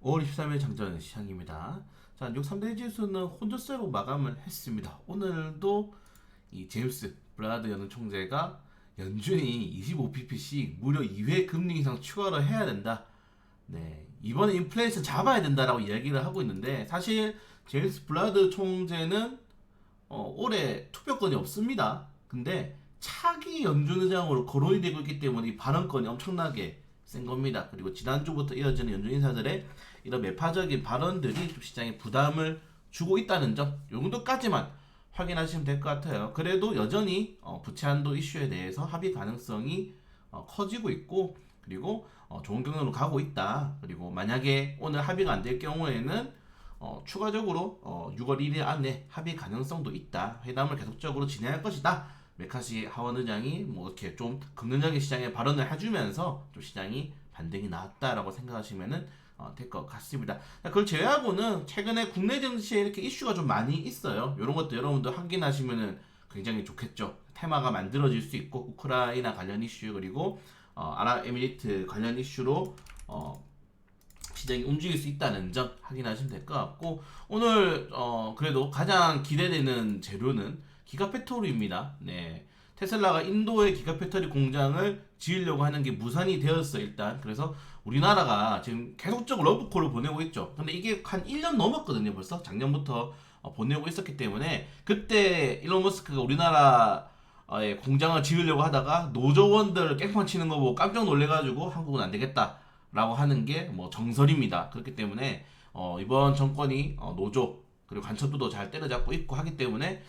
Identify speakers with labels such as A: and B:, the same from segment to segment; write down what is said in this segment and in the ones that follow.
A: 5월 23일 장전 시장입니다. 자, 뉴욕 3대 지수는 혼조세로 마감을 했습니다. 오늘도 이 제임스 브라드 연은 총재가 연준이 25pp씩 무려 2회 금리 이상 추가를 해야 된다. 네, 이번에 인플레이션 잡아야 된다라고 이야기를 하고 있는데 사실 제임스 브라드 총재는 올해 투표권이 없습니다. 근데 차기 연준 의장으로 거론이 되고 있기 때문에 이 발언권이 엄청나게 센 겁니다. 그리고 지난주부터 이어지는 연준 인사들의 이런 매파적인 발언들이 좀 시장에 부담을 주고 있다는 점, 요 정도까지만 확인하시면 될 것 같아요. 그래도 여전히 부채 한도 이슈에 대해서 합의 가능성이 커지고 있고, 그리고 좋은 경로로 가고 있다. 그리고 만약에 오늘 합의가 안 될 경우에는 추가적으로 6월 1일 안에 합의 가능성도 있다. 회담을 계속적으로 진행할 것이다. 메카시 하원 의장이 뭐 이렇게 좀 긍정적인 시장에 발언을 해주면서 좀 시장이 반등이 나왔다라고 생각하시면은 될 것 같습니다. 그걸 제외하고는 최근에 국내 증시에 이렇게 이슈가 좀 많이 있어요. 이런 것도 여러분들 확인하시면은 굉장히 좋겠죠. 테마가 만들어질 수 있고 우크라이나 관련 이슈 그리고 아랍에미리트 관련 이슈로 시장이 움직일 수 있다는 점 확인하시면 될 것 같고 오늘 그래도 가장 기대되는 재료는 기가팩토리입니다. 네. 테슬라가 인도의 기가팩토리 공장을 지으려고 하는 게 무산이 되었어 일단. 그래서 우리나라가 지금 계속적으로 러브콜을 보내고 있죠. 근데 이게 한 1년 넘었거든요. 벌써 작년부터 보내고 있었기 때문에 그때 일론 머스크가 우리나라에 공장을 지으려고 하다가 노조원들 깽판 치는 거 보고 깜짝 놀래가지고 한국은 안 되겠다 라고 하는 게 뭐 정설입니다. 그렇기 때문에 이번 정권이 노조 그리고 간첩도도 잘 때려잡고 있고 하기 때문에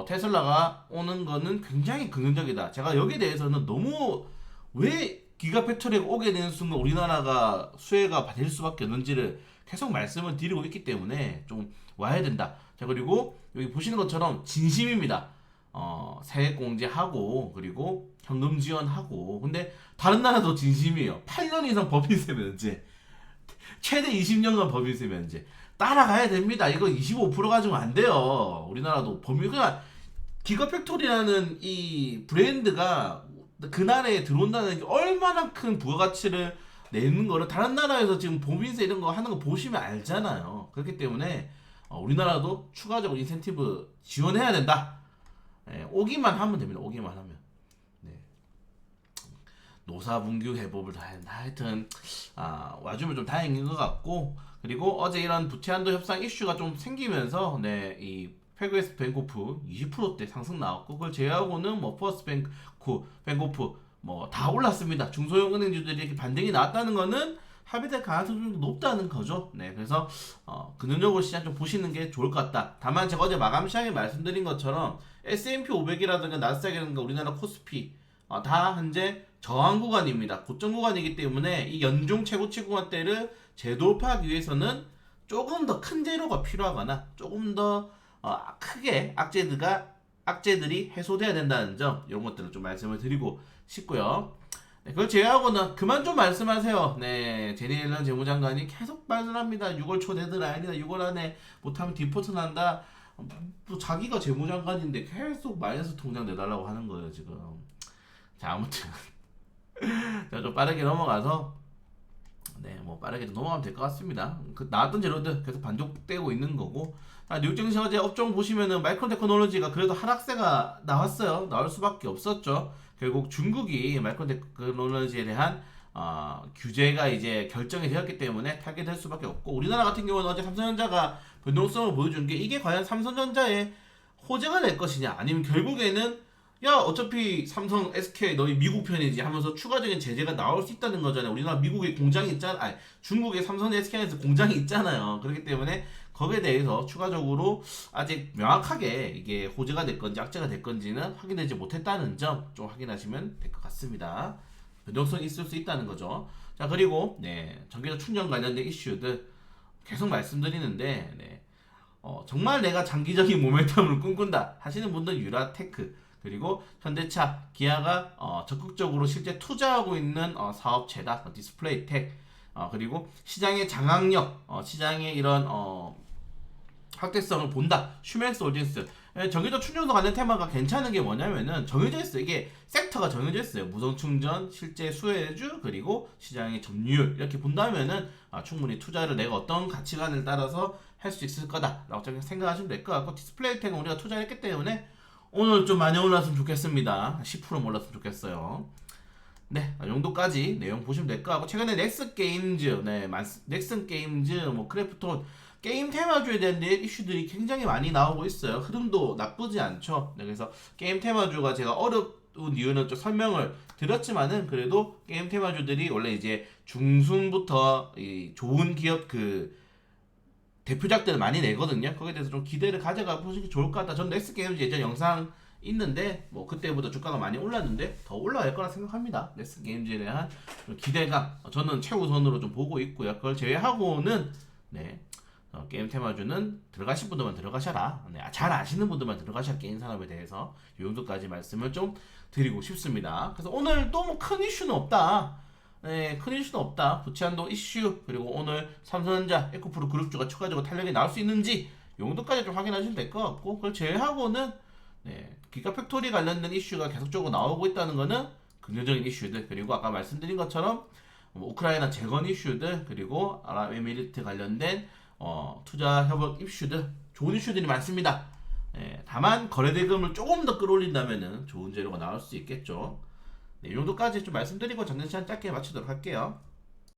A: 테슬라가 오는 거는 굉장히 긍정적이다. 제가 여기에 대해서는 너무 왜 기가팩토리가 오게 되는 순간 우리나라가 수혜가 될 수밖에 없는지를 계속 말씀을 드리고 있기 때문에 좀 와야 된다. 자, 그리고 여기 보시는 것처럼 진심입니다. 세액 공제하고 그리고 현금 지원하고. 근데 다른 나라도 진심이에요. 8년 이상 법인세 면제, 최대 20년간 법인세 면제 따라가야 됩니다. 이거 25% 가지고 안 돼요. 우리나라도 그냥 기가팩토리라는 이 브랜드가 그 나라에 들어온다는 게 얼마나 큰 부가가치를 내는 거를 다른 나라에서 지금 법인세 이런 거 하는 거 보시면 알잖아요. 그렇기 때문에 우리나라도 추가적으로 인센티브 지원해야 된다. 예, 오기만 하면 됩니다. 오기만 하면. 네. 노사분규 해법을 다 했나 하여튼 와주면 좀 다행인 것 같고, 그리고 어제 이런 부채 한도 협상 이슈가 좀 생기면서 이 페그웨스트 뱅코프 20%대 상승 나왔고, 그걸 제외하고는 뭐 퍼스트 뱅코프 뭐 다 올랐습니다. 중소형 은행주들이 이렇게 반등이 나왔다는 거는 합의될 가능성이 좀 높다는 거죠. 네, 그래서 근원적으로 시장 좀 보시는 게 좋을 것 같다. 다만 제가 어제 마감 시장에 말씀드린 것처럼 S&P 500이라든가 나스닥이라든가 우리나라 코스피 다 현재 저항 구간입니다. 고점 구간이기 때문에 이 연중 최고치 구간대를 재돌파하기 위해서는 조금 더 큰 재료가 필요하거나 조금 더 크게 악재들이 해소돼야 된다는 점, 이런 것들을 좀 말씀을 드리고 싶고요. 네, 그걸 제외하고는 그만 좀 말씀하세요. 네, 제니 옐런 재무장관이 계속 말씀합니다. 6월 초 데드라인이다. 6월 안에 못하면 디포트 난다. 또 자기가 재무장관인데 계속 마이너스 통장 내달라고 하는 거예요 지금. 자, 아무튼 자, 좀 빠르게 넘어가서 뭐 빠르게 좀 넘어가면 될 것 같습니다. 그 나왔던 재료들 계속 반복되고 있는 거고. 뉴욕 증시 어제 업종 보시면은 마이크론 테크놀로지가 그래도 하락세가 나왔어요. 나올 수밖에 없었죠. 결국 중국이 마이크론 테크놀로지에 대한 규제가 이제 결정이 되었기 때문에 타게 될 수밖에 없고, 우리나라 같은 경우는 어제 삼성전자가 변동성을 보여준 게 이게 과연 삼성전자의 호재가 될 것이냐, 아니면 결국에는 야 어차피 삼성, SK 너희 미국 편이지 하면서 추가적인 제재가 나올 수 있다는 거잖아요. 우리나라 미국에 공장이 있잖아, 아니 중국에 삼성, SK에서 공장이 있잖아요. 그렇기 때문에 거기에 대해서 추가적으로 아직 명확하게 이게 호재가 될 건지 악재가 될 건지는 확인되지 못했다는 점 좀 확인하시면 될 것 같습니다. 변동성이 있을 수 있다는 거죠. 자, 그리고 전기적 충전 관련된 이슈들 계속 말씀드리는데 정말 내가 장기적인 모멘텀을 꿈꾼다 하시는 분들 유라테크, 그리고 현대차, 기아가 적극적으로 실제 투자하고 있는 사업체다. 디스플레이텍, 그리고 시장의 장악력, 시장의 이런 확대성을 본다. 슈맥스 홀딩스, 전기적 충전소 관련 테마가 괜찮은 게 뭐냐면은 정해져 있어요. 이게 섹터가 정해져 있어요. 무선 충전, 실제 수혜주, 그리고 시장의 점유율 이렇게 본다면은 충분히 투자를 내가 어떤 가치관을 따라서 할 수 있을 거다라고 생각하시면 될 것 같고, 디스플레이 텍은 우리가 투자했기 때문에 오늘 좀 많이 올랐으면 좋겠습니다. 10% 올랐으면 좋겠어요. 네, 이 정도까지 내용 보시면 될 것 같고, 최근에 넥슨 게임즈, 넥슨 게임즈, 뭐 크래프톤 게임 테마주에 대한 이슈들이 굉장히 많이 나오고 있어요. 흐름도 나쁘지 않죠. 네, 그래서 게임 테마주가 제가 어려운 이유는 좀 설명을 드렸지만은, 그래도 게임 테마주들이 원래 이제 중순부터 이 좋은 기업 대표작들을 많이 내거든요. 거기에 대해서 좀 기대를 가져가 보시기 좋을 것 같다. 전 넥스 게임즈 예전 영상 있는데 뭐 그때보다 주가가 많이 올랐는데 더 올라갈 거라 생각합니다. 넥스 게임즈에 대한 기대감 저는 최우선으로 좀 보고 있고요. 그걸 제외하고는 게임 테마주는 들어가신 분들만 들어가셔라. 잘 아시는 분들만 들어가셔라. 게임 산업에 대해서 이 정도까지 말씀을 좀 드리고 싶습니다. 그래서 오늘 또 뭐 큰 이슈는 없다. 큰 이슈는 없다. 부채한도 이슈, 그리고 오늘 삼성전자, 에코프로 그룹주가 추가적으로 탄력이 나올 수 있는지 이 정도까지 좀 확인하시면 될 것 같고, 그걸 제외하고는 기가팩토리 관련된 이슈가 계속적으로 나오고 있다는 거는 긍정적인 이슈들, 그리고 아까 말씀드린 것처럼 우크라이나 재건 이슈들, 그리고 아랍에미리트 관련된 투자 협업 이슈들, 좋은 이슈들이 많습니다. 다만 거래대금을 조금 더 끌어올린다면은 좋은 재료가 나올 수 있겠죠. 이 정도까지 좀 말씀드리고 정리 시간 짧게 마치도록 할게요.